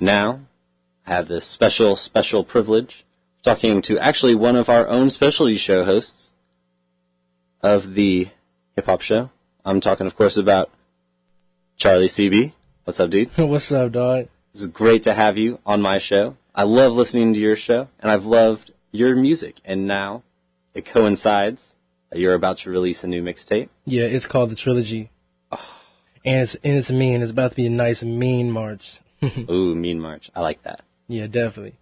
now I have this special privilege of talking to actually one of our own specialty show hosts of the hip-hop show. I'm talking, of course, about Charlie CB. What's up, dude? What's up, dog? It's great to have you on my show. I love listening to your show, and I've loved your music, and now it coincides that you're about to release a new mixtape. Yeah, it's called the trilla-g. Oh. And it's mean. It's about to be a nice mean march. Ooh, mean march. I like that. Yeah, definitely.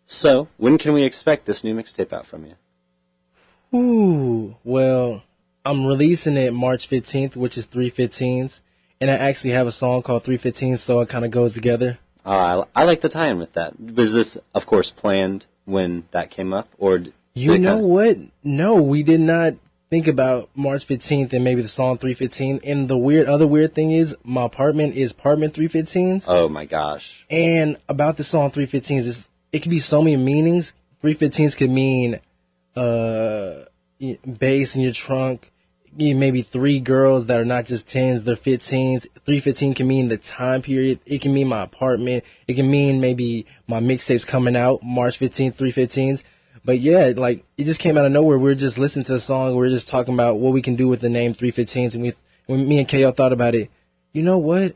So, when can we expect this new mixtape out from you? Ooh, well, I'm releasing it March 15th, which is 3/15s, and I actually have a song called 3/15, so it kind of goes together. I like the tie-in with that. Was this, of course, planned when that came up, or you know what? No, we did not think about March 15th and maybe the song 3/15. And the other weird thing is, my apartment is apartment 3/15s. Oh my gosh! And about the song 3/15s, it could be so many meanings. 3/15s could mean bass in your trunk. Maybe 3 girls that are not just 10s, they're 15s. 3/15 can mean the time period. It can mean my apartment. It can mean maybe my mixtape's coming out March 15th, 3/15s. But yeah, like, it just came out of nowhere. We were just listening to the song. We were just talking about what we can do with the name 3/15s. And when me and KO thought about it, you know what?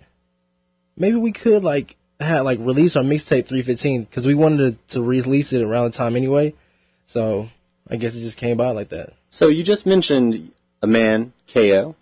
Maybe we could release our mixtape 3/15, because we wanted to release it around the time anyway. So I guess it just came about like that. So you just mentioned a man, KO,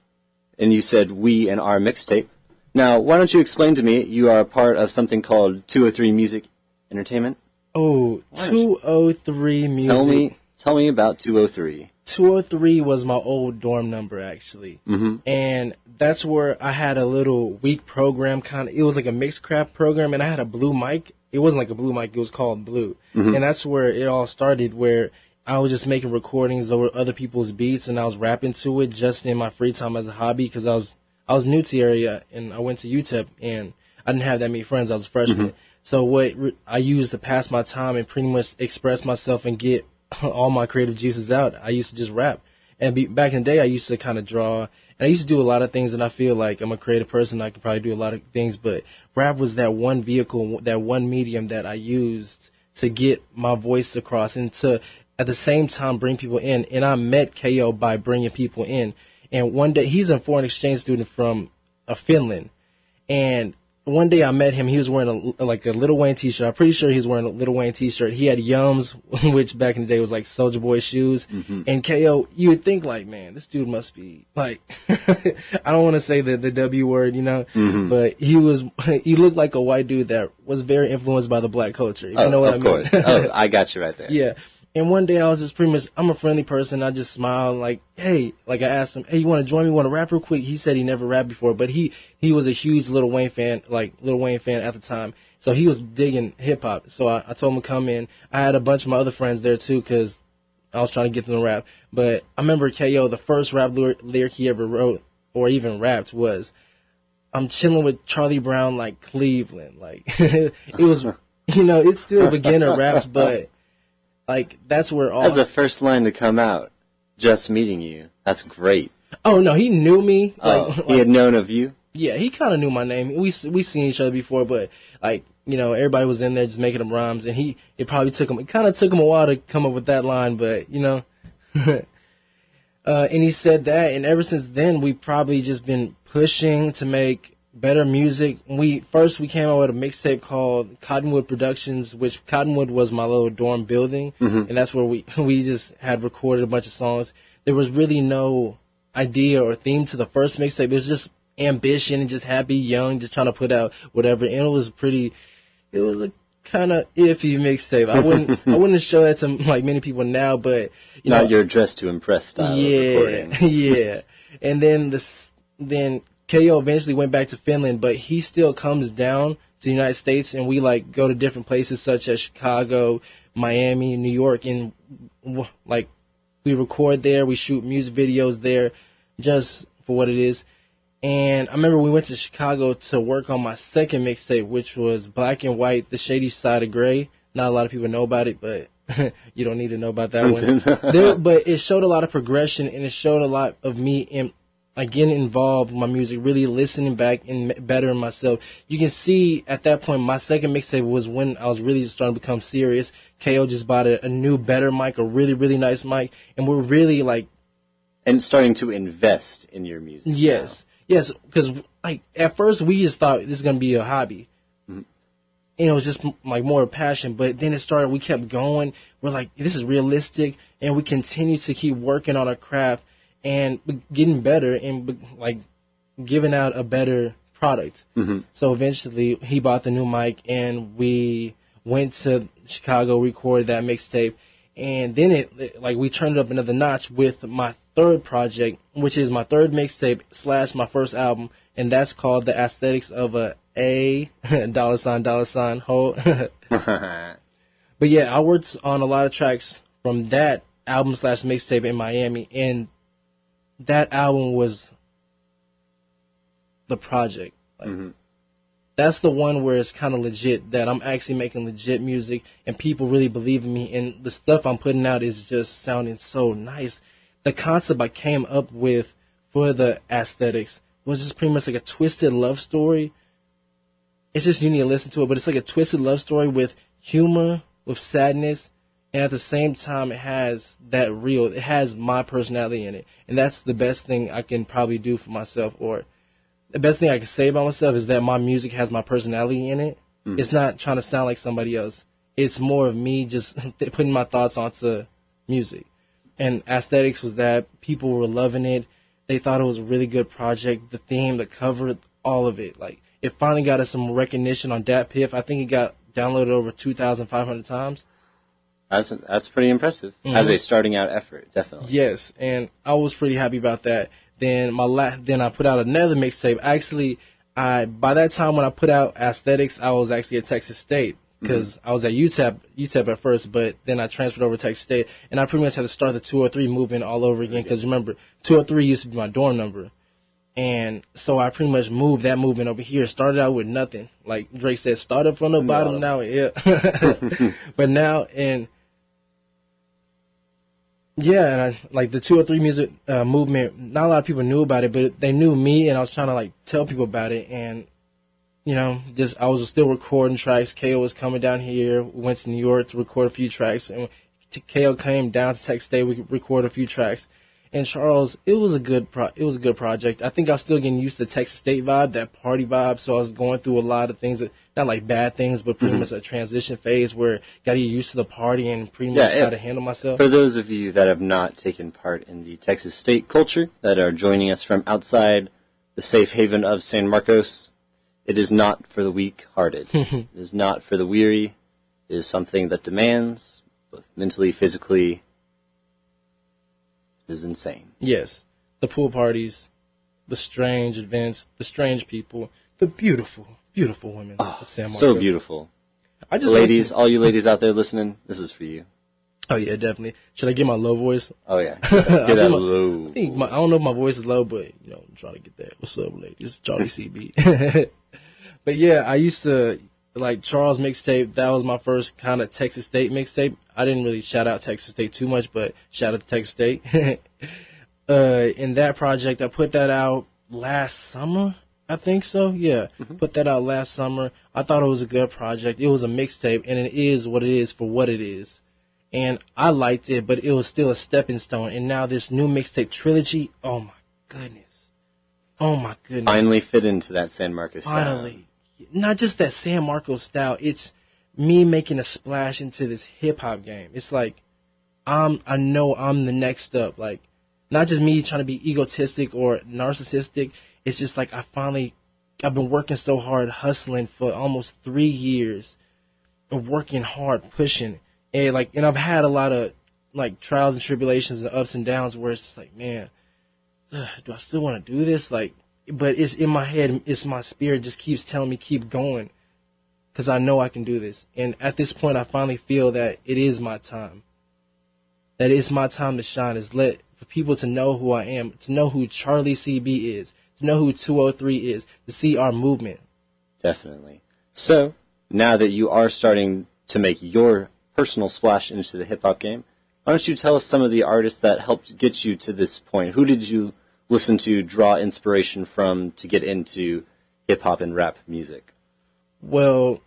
and you said we and our mixtape. Now, why don't you explain to me, you are a part of something called 203 Music Entertainment? Oh, 203 Music. Tell me about 203. 203 was my old dorm number, actually. Mm-hmm. And that's where I had a little week program, it was like a Mixcraft program, and I had a blue mic. It wasn't like a blue mic, it was called Blue. Mm-hmm. And that's where it all started, where I was just making recordings over other people's beats, and I was rapping to it just in my free time as a hobby, because I was new to the area, and I went to UTEP, and I didn't have that many friends. I was a freshman. Mm-hmm. So what I used to pass my time and pretty much express myself and get all my creative juices out, I used to just rap. And back in the day, I used to kind of draw, and I used to do a lot of things, and I feel like I'm a creative person. I could probably do a lot of things, but rap was that one vehicle, that one medium that I used to get my voice across and to, at the same time, bring people in. And I met KO by bringing people in. And one day, he's a foreign exchange student from Finland. And one day I met him. He was wearing a Lil Wayne t-shirt. I'm pretty sure he was wearing a Lil Wayne t-shirt. He had Yums, which back in the day was like Soulja Boy shoes. Mm-hmm. And KO, you would think like, man, this dude must be like, I don't want to say the W word, mm-hmm. But he looked like a white dude that was very influenced by the black culture. You know what I mean? Of course. Oh, I got you right there. Yeah. And one day I was just pretty much, I'm a friendly person. I just smiled like, hey, like I asked him, hey, you want to join me? Want to rap real quick? He said he never rapped before, but he was a huge Lil Wayne fan at the time. So he was digging hip hop. So I told him to come in. I had a bunch of my other friends there too, because I was trying to get them to rap. But I remember KO, the first rap lyric he ever wrote or even rapped was, I'm chilling with Charlie Brown like Cleveland. Like, it was, it's still beginner raps, but like, that's where all... That's the first line to come out. Just meeting you. That's great. Oh, no, he knew me. He had known of you? Yeah, he kind of knew my name. We seen each other before, but, like, everybody was in there just making them rhymes, and it kind of took him a while to come up with that line, but, and he said that, and ever since then, we've probably just been pushing to make better music. We came out with a mixtape called Cottonwood Productions, which Cottonwood was my little dorm building, mm-hmm. and that's where we just had recorded a bunch of songs. There was really no idea or theme to the first mixtape. It was just ambition and just happy, young, just trying to put out whatever. And it was a kind of iffy mixtape. I wouldn't show that to like many people now, but not your dress to impress style of recording. Yeah. And then KO eventually went back to Finland, but he still comes down to the United States, and we like go to different places such as Chicago, Miami, New York, and like we record there, we shoot music videos there, just for what it is. And I remember we went to Chicago to work on my second mixtape, which was Black and White, The Shady Side of Grey. Not a lot of people know about it, but you don't need to know about that one. But it showed a lot of progression, and it showed a lot of me like getting involved with my music, really listening back and bettering myself. You can see at that point, my second mixtape was when I was really starting to become serious. KO just bought a new, better mic, a really, really nice mic, and we're really like... And starting to invest in your music. Yes. Yes, because like at first we just thought this is going to be a hobby. Mm-hmm. And it was just like more passion, but then it started, we kept going. We're like, this is realistic, and we continue to keep working on our craft and getting better and like giving out a better product. Mm-hmm. So eventually he bought the new mic, and we went to Chicago, recorded that mixtape, and then it like we turned it up another notch with my third project, which is my third mixtape / my first album, and that's called The Aesthetics of a $$ ho. But yeah, I worked on a lot of tracks from that album / mixtape in Miami, and that album was the project. Like, mm-hmm. That's the one where it's kind of legit, that I'm actually making legit music and people really believe in me, and the stuff I'm putting out is just sounding so nice. The concept I came up with for the Aesthetics was just pretty much like a twisted love story. It's just, you need to listen to it, but it's like a twisted love story with humor, with sadness, and at the same time it has it has my personality in it. And that's the best thing I can probably do for myself, or the best thing I can say about myself is that my music has my personality in it. Mm. It's not trying to sound like somebody else. It's more of me just putting my thoughts onto music. And Aesthetics was that. People were loving it. They thought it was a really good project. The theme, the cover, all of it. Like, it finally got us some recognition on DatPiff. I think it got downloaded over 2,500 times. That's pretty impressive. Mm-hmm. As a starting out effort, definitely. Yes, and I was pretty happy about that. Then I put out another mixtape. Actually, by that time when I put out Aesthetics, I was actually at Texas State, because mm-hmm. I was at UTEP at first, but then I transferred over to Texas State, and I pretty much had to start the 203 movement all over again, because remember, 203 used to be my dorm number. And so I pretty much moved that movement over here. Started out with nothing. Like Drake said, started from the bottom, now, yeah. But now, and like the 203 music movement, not a lot of people knew about it, but they knew me, and I was trying to like tell people about it. And, you know, I was still recording tracks. KO was coming down here. We went to New York to record a few tracks, and KO came down to Texas State. We recorded a few tracks. And Charles, it was a good project. I think I was still getting used to the Texas State vibe, that party vibe. So I was going through a lot of things, not like bad things, but pretty much a transition phase where got to get used to the party and pretty much how to handle myself. For those of you that have not taken part in the Texas State culture, that are joining us from outside the safe haven of San Marcos, it is not for the weak-hearted. It is not for the weary. It is something that demands, both mentally, physically. Is insane. Yes. The pool parties, the strange events, the strange people, the beautiful, beautiful women of San Marcos. So beautiful. Ladies, all you ladies out there listening, this is for you. Oh, yeah, definitely. Should I get my low voice? Oh, yeah. Get that low. I don't know if my voice is low, but, you know, I'm trying to get that. What's up, ladies? It's Charlie CB. But, yeah, I used to, like, Charles mixtape, that was my first kind of Texas State mixtape. I didn't really shout out Texas State too much, but shout out to Texas State. In that project, I put that out last summer, I think so. Yeah, put that out last summer. I thought it was a good project. It was a mixtape, and it is what it is for what it is. And I liked it, but it was still a stepping stone. And now this new mixtape, Trilla-g, oh my goodness. Oh my goodness. Finally fit into that San Marcos style. Finally. Not just that San Marcos style, it's me making a splash into this hip-hop game. It's like, I know I'm the next up. Like, not just me trying to be egotistic or narcissistic. It's just like I've been working so hard, hustling for almost 3 years, and working hard, pushing. And I've had a lot of, like, trials and tribulations and ups and downs where it's just like, man, do I still want to do this? Like, but it's in my head, it's my spirit just keeps telling me keep going, because I know I can do this. And at this point, I finally feel that it is my time. That it's my time to shine. For people to know who I am, to know who Charlie CB is, to know who 203 is, to see our movement. Definitely. So, now that you are starting to make your personal splash into the hip-hop game, why don't you tell us some of the artists that helped get you to this point? Who did you listen to, draw inspiration from to get into hip-hop and rap music? Well,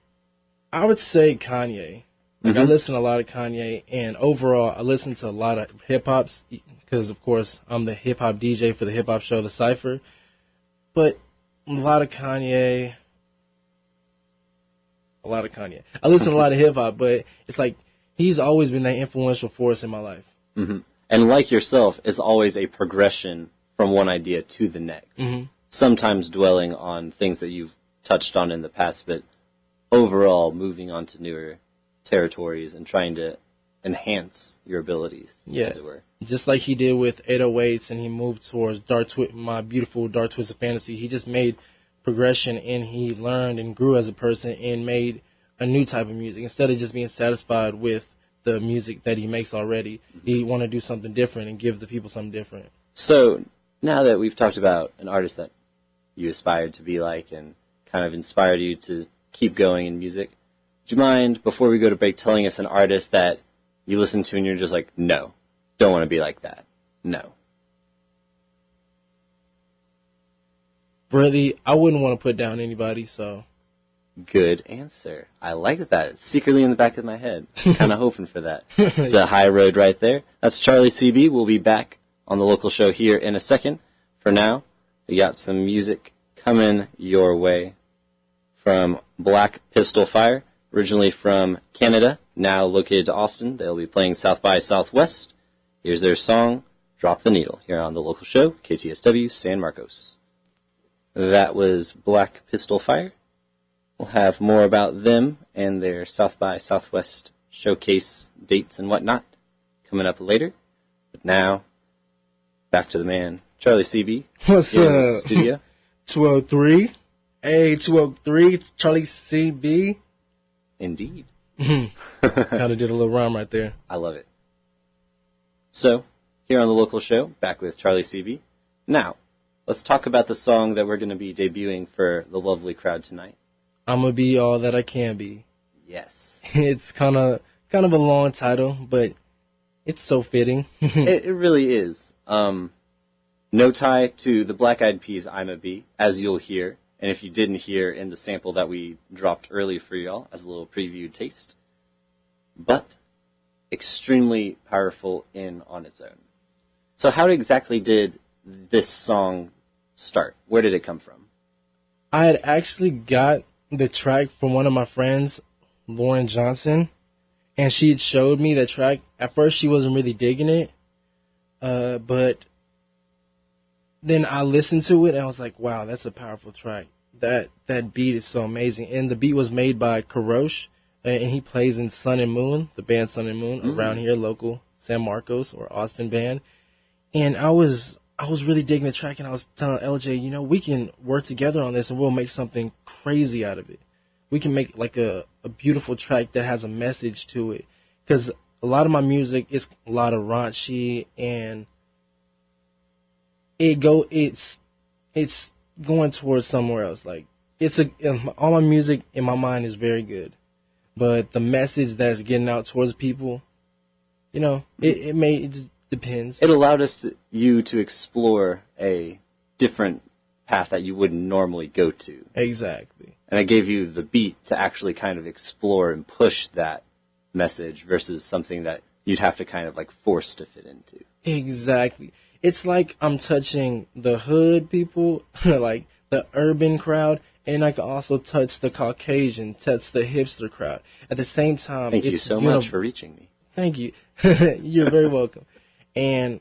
I would say Kanye. I listen to a lot of Kanye, and overall, I listen to a lot of hip-hops because, of course, I'm the hip-hop DJ for the hip-hop show, The Cypher. But a lot of Kanye. I listen to a lot of hip-hop, but it's like he's always been that influential force in my life. Mm-hmm. And like yourself, it's always a progression from one idea to the next. Sometimes dwelling on things that you've touched on in the past, but overall moving on to newer territories and trying to enhance your abilities, as it were. Just like he did with 808s, and he moved towards my beautiful Dark Twisted Fantasy. He just made progression, and he learned and grew as a person and made a new type of music. Instead of just being satisfied with the music that he makes already, he wanted to do something different and give the people something different. So now that we've talked about an artist that you aspired to be like and kind of inspired you to keep going in music, do you mind, before we go to break, telling us an artist that you listen to and you're just like, no, don't want to be like that? No. Really, I wouldn't want to put down anybody, so. Good answer. I like that. It's secretly in the back of my head. I was kind of hoping for that. It's a high road right there. That's Charlie CB. We'll be back on the local show here in a second. For now, we got some music coming your way from Black Pistol Fire, originally from Canada, now located to Austin. They'll be playing South by Southwest. Here's their song, Drop the Needle, here on the local show, KTSW San Marcos. That was Black Pistol Fire. We'll have more about them and their South by Southwest showcase dates and whatnot coming up later. But now, back to the man, Charlie CB. What's up? In the studio. 203. Hey, 203, Charlie CB. Indeed. Kind of did a little rhyme right there. I love it. So, here on the local show, back with Charlie CB. Now, let's talk about the song that we're going to be debuting for the lovely crowd tonight. I'm gonna be all that I can be. Yes. It's kind of a long title, but it's so fitting. It really is. No tie to the Black Eyed Peas' I'm a Bee, as you'll hear. And if you didn't hear in the sample that we dropped early for y'all as a little preview taste. But extremely powerful on its own. So how exactly did this song start? Where did it come from? I had actually got the track from one of my friends, Lauren Johnson, and she had showed me the track. At first, she wasn't really digging it, but then I listened to it, and I was like, wow, that's a powerful track. That beat is so amazing. And the beat was made by Karosh, and he plays in Sun and Moon, the band Sun and Moon, around here, local San Marcos or Austin band. And I was really digging the track, and I was telling LJ, we can work together on this, and we'll make something crazy out of it. We can make like a beautiful track that has a message to it. Because a lot of my music is a lot of raunchy, and it's going towards somewhere else. Like all my music in my mind is very good, but the message that's getting out towards people, it just depends. It allowed you to explore a different path that you wouldn't normally go to. Exactly. And it gave you the beat to actually kind of explore and push that message versus something that you'd have to kind of like force to fit into. Exactly. It's like I'm touching the hood people, like the urban crowd, and I can also touch the Caucasian, touch the hipster crowd. At the same time, Thank you so much for reaching me. Thank you. You're very welcome. And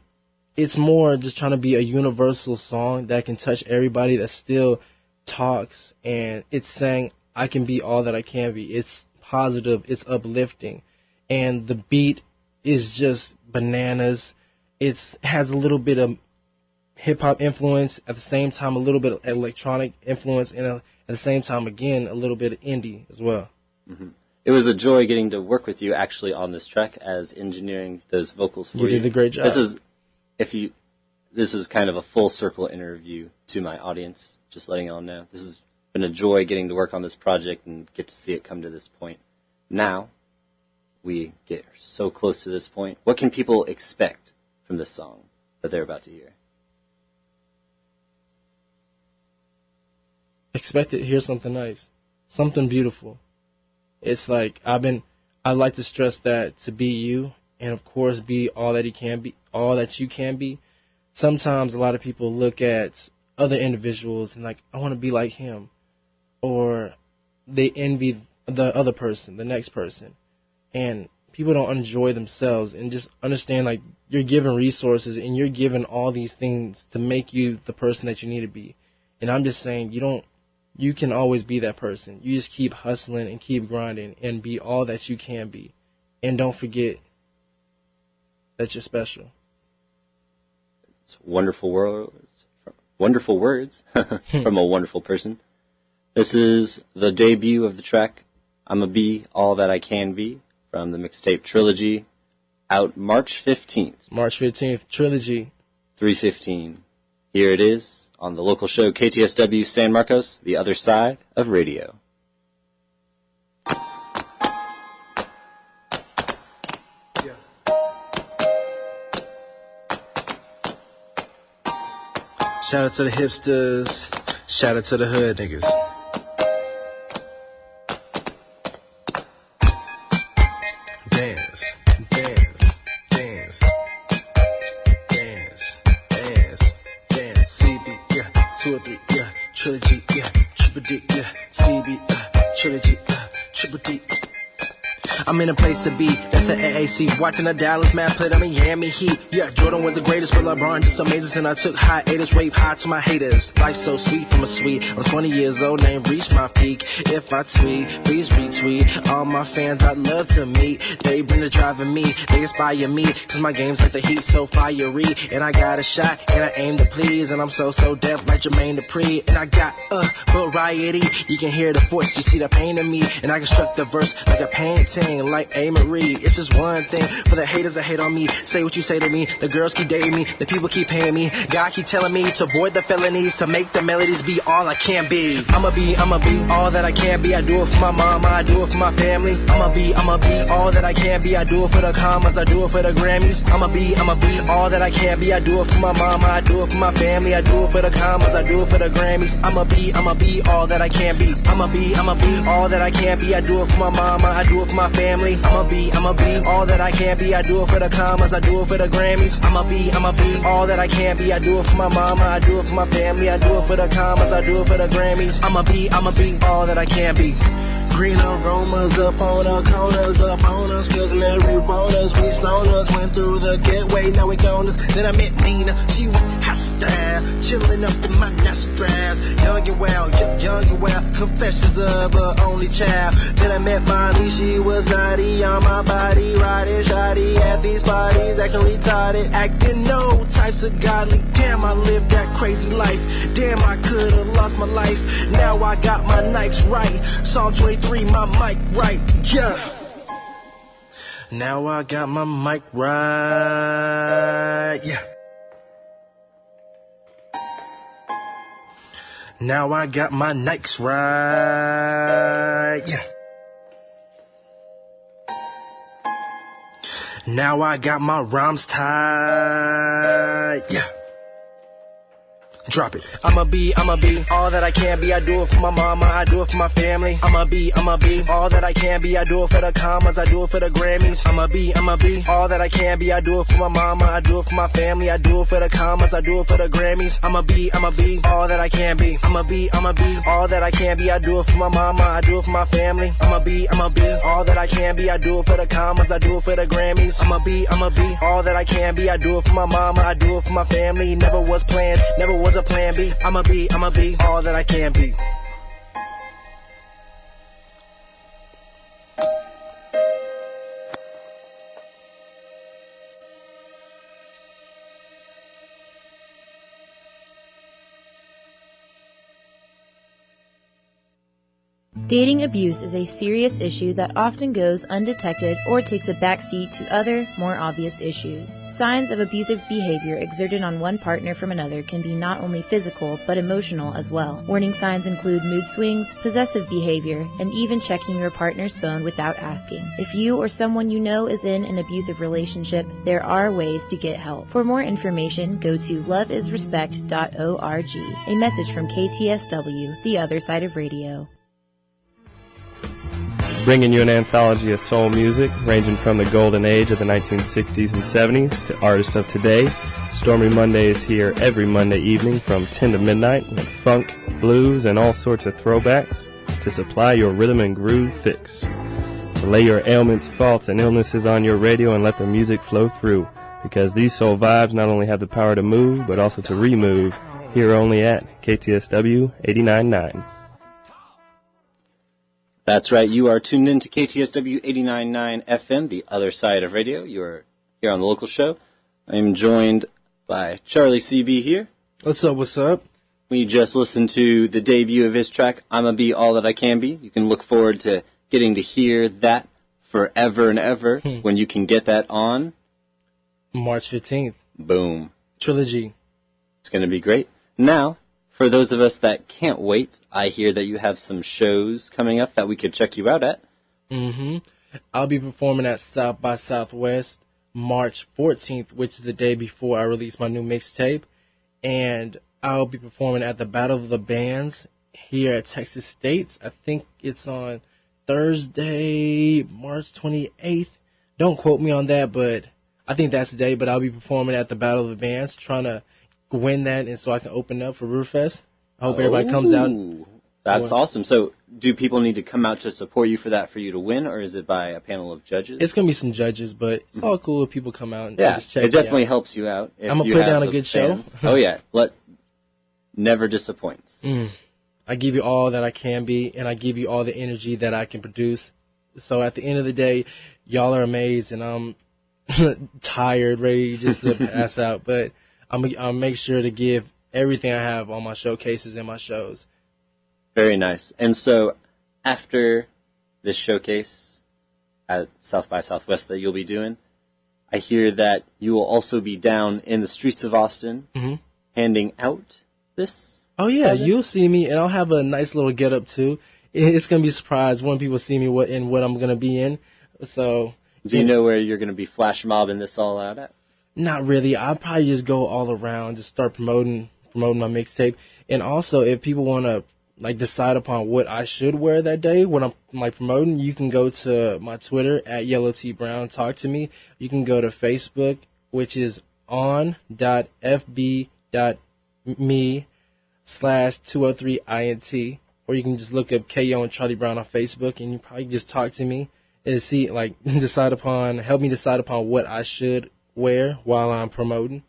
it's more just trying to be a universal song that can touch everybody, that still talks, and it's saying I can be all that I can be. It's positive, it's uplifting, and the beat is just bananas. It has a little bit of hip-hop influence, at the same time a little bit of electronic influence, and at the same time, again, a little bit of indie as well. Mm-hmm. It was a joy getting to work with you actually on this track as engineering those vocals for you. You did a great job. This is kind of a full circle interview to my audience, just letting y'all know. This has been a joy getting to work on this project and get to see it come to this point. Now, we get so close to this point. What can people expect from this song that they're about to hear? expect to hear something nice, something beautiful. It's like I like to stress that to be you, and of course be all that you can be. Sometimes a lot of people look at other individuals and like, I want to be like him, or they envy the other person, the next person, and people don't enjoy themselves and just understand like you're given resources and you're given all these things to make you the person that you need to be. And I'm just saying you can always be that person. You just keep hustling and keep grinding and be all that you can be. And don't forget that you're special. It's wonderful words from a wonderful person. This is the debut of the track, I'ma Be All That I Can Be, from the mixtape Trilla-g, out March 15th. March 15th, Trilla-g. 3:15. Here it is on the local show KTSW San Marcos, the other side of radio. Shout out to the hipsters. Shout out to the hood niggas. Dance, dance, dance, dance, dance, dance. CB, yeah, 2 or 3, yeah, Trilla-g, yeah, Triple D, yeah, CB, Trilla-g, Triple D. I'm in a place to be, that's an AAC. Watching the Dallas map play, Miami Heat. Yeah, Jordan was the greatest, but LeBron just amazing. And I took hiatus, rave high to my haters. Life so sweet from a sweet. I'm 20 years old, ain't reached my peak. If I tweet, please retweet. All my fans I'd love to meet. They bring the drive in me, they inspire me. Cause my game's like the heat, so fiery. And I got a shot, and I aim to please. And I'm so deaf like Jermaine Dupri. And I got variety. You can hear the voice, you see the pain in me. And I construct the verse like a painting. Like A. Marie, it's just one thing for the haters that hate on me. Say what you say to me, the girls keep dating me, the people keep paying me. God keep telling me to avoid the felonies, to make the melodies be all I can be. I'ma be all that I can be. I do it for my mama, I do it for my family. I'ma be all that I can be. I do it for the commas, I do it for the Grammys. I'ma be all that I can be. I do it for my mama, I do it for my family. I do it for the commas, I do it for the Grammys. I'ma be all that I can be. I'ma be all that I can be. I do it for my mama, I do it for my family. I'ma be all that I can be. I do it for the commas, I do it for the Grammys. I'ma be all that I can be. I do it for my mama, I do it for my family. I do it for the commas, I do it for the Grammys. I'ma be all that I can be. Green aromas up on the corners, up on us, cause Mary wrote us, we stoners, went through the gateway, now we gone us. Then I met Nina, she was hostile, chilling up in my nostrils, young and wild, confessions of an only child. Then I met Bonnie, she was naughty on my body, riding shoddy at these parties, acting retarded, acting no types of godly. Damn, I lived that crazy life, damn, I could've lost my life. Now I got my Nikes right, Psalm 23, my mic right, yeah. Now I got my mic right, yeah. Now I got my Nikes right, yeah. Now I got my rhymes tight, yeah. Drop it. I'ma be all that I can be. I do it for my mama, I do it for my family. I'ma be all that I can be. I do it for the commas, I do it for the Grammys. I'ma be all that I can be. I do it for my mama, I do it for my family. I do it for the commas, I do it for the Grammys. I'ma be all that I can be. I'ma be all that I can be. I do it for my mama, I do it for my family. I'ma be all that I can be. I do it for the commas, I do it for the Grammys. I'ma be all that I can be. I do it for my mama, I do it for my family. Never was planned, never was a plan B. I'ma be all that I can be. Dating abuse is a serious issue that often goes undetected or takes a backseat to other, more obvious issues. Signs of abusive behavior exerted on one partner from another can be not only physical, but emotional as well. Warning signs include mood swings, possessive behavior, and even checking your partner's phone without asking. If you or someone you know is in an abusive relationship, there are ways to get help. For more information, go to loveisrespect.org. A message from KTSW, the other side of radio. Bringing you an anthology of soul music ranging from the golden age of the 1960s and 70s to artists of today. Stormy Monday is here every Monday evening from 10 to midnight with funk, blues, and all sorts of throwbacks to supply your rhythm and groove fix. So lay your ailments, faults, and illnesses on your radio and let the music flow through, because these soul vibes not only have the power to move, but also to remove, here only at KTSW 89.9. That's right. You are tuned in to KTSW 89.9 FM, the other side of radio. You are here on the local show. I'm joined by Charlie CB here. What's up, what's up? We just listened to the debut of his track, I'ma Be All That I Can Be. You can look forward to getting to hear that forever and ever when you can get that on March 15th. Boom. Trilla-g. It's going to be great. Now, for those of us that can't wait, I hear that you have some shows coming up that we could check you out at. I'll be performing at South by Southwest March 14th, which is the day before I release my new mixtape. And I'll be performing at the Battle of the Bands here at Texas States. I think it's on Thursday, March 28th. Don't quote me on that, but I think that's the day. But I'll be performing at the Battle of the Bands, trying to win that, and so I can open up for Riverfest. I hope everybody comes out. That's awesome. So do people need to come out to support you for that for you to win, or is it by a panel of judges? It's going to be some judges, but it's all cool if people come out and just check it definitely helps you out. I'm going to put down a good show. Oh, yeah. Never disappoints. I give you all that I can be, and I give you all the energy that I can produce. So at the end of the day, y'all are amazed, and I'm tired, ready just to pass out. But I'll make sure to give everything I have on my showcases and my shows. Very nice. And so after this showcase at South by Southwest that you'll be doing, I hear that you will also be down in the streets of Austin handing out this. Oh, yeah. Project? You'll see me, and I'll have a nice little get-up, too. It's going to be a surprise when people see me what I'm going to be in. So, do you know where you're going to be flash mobbing this all out at? Not really. I'll probably just go all around, just start promoting my mixtape. And also, if people want to decide upon what I should wear that day when I'm promoting, you can go to my Twitter at YellowTBrown. Talk to me. You can go to Facebook, which is on.fb.me/203INT, or you can just look up KO and Charlie Brown on Facebook, and you probably just talk to me and see help me decide upon what I should wear while I'm promoting.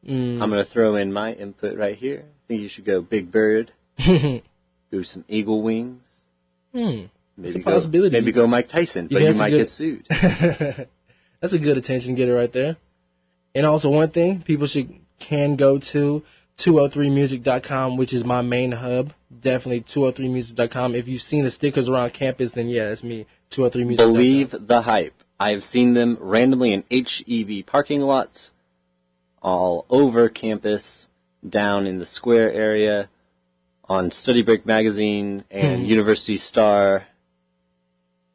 I'm going to throw in my input right here. I think you should go Big Bird. Do some eagle wings. Maybe it's a possibility. Maybe go Mike Tyson, but you might get sued. That's a good attention getter right there. And also one thing, people can go to 203music.com, which is my main hub. Definitely 203music.com. If you've seen the stickers around campus, then yeah, that's me. 203music.com. Believe the hype. I've seen them randomly in HEB parking lots, all over campus, down in the square area, on Study Break magazine and University Star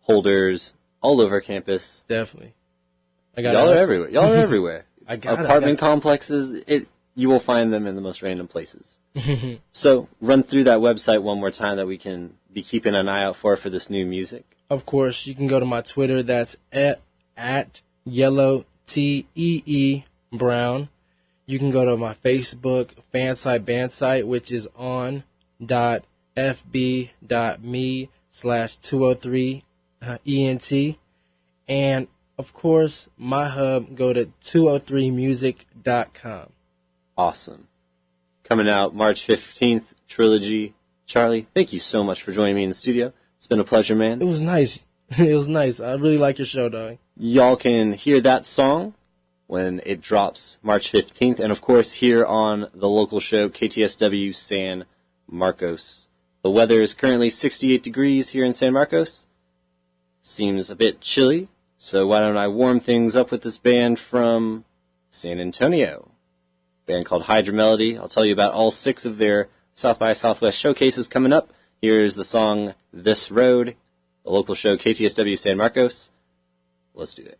holders all over campus. Definitely. Y'all are everywhere. Y'all are everywhere. Apartment complexes, you will find them in the most random places. So run through that website one more time that we can be keeping an eye out for this new music. Of course, you can go to my Twitter. That's at YellowTEE Brown. You can go to my Facebook fan site, band site, which is on.fb.me/203ENT. And, of course, my hub, go to 203music.com. Awesome. Coming out March 15th, Trilla-g. Charlie, thank you so much for joining me in the studio. It's been a pleasure, man. It was nice. It was nice. I really like your show, dog. Y'all can hear that song when it drops March 15th. And, of course, here on the local show, KTSW San Marcos. The weather is currently 68 degrees here in San Marcos. Seems a bit chilly, so why don't I warm things up with this band from San Antonio. A band called Hydra Melody. I'll tell you about all 6 of their South by Southwest showcases coming up. Here's the song This Road, the local show KTSW San Marcos. Let's do it.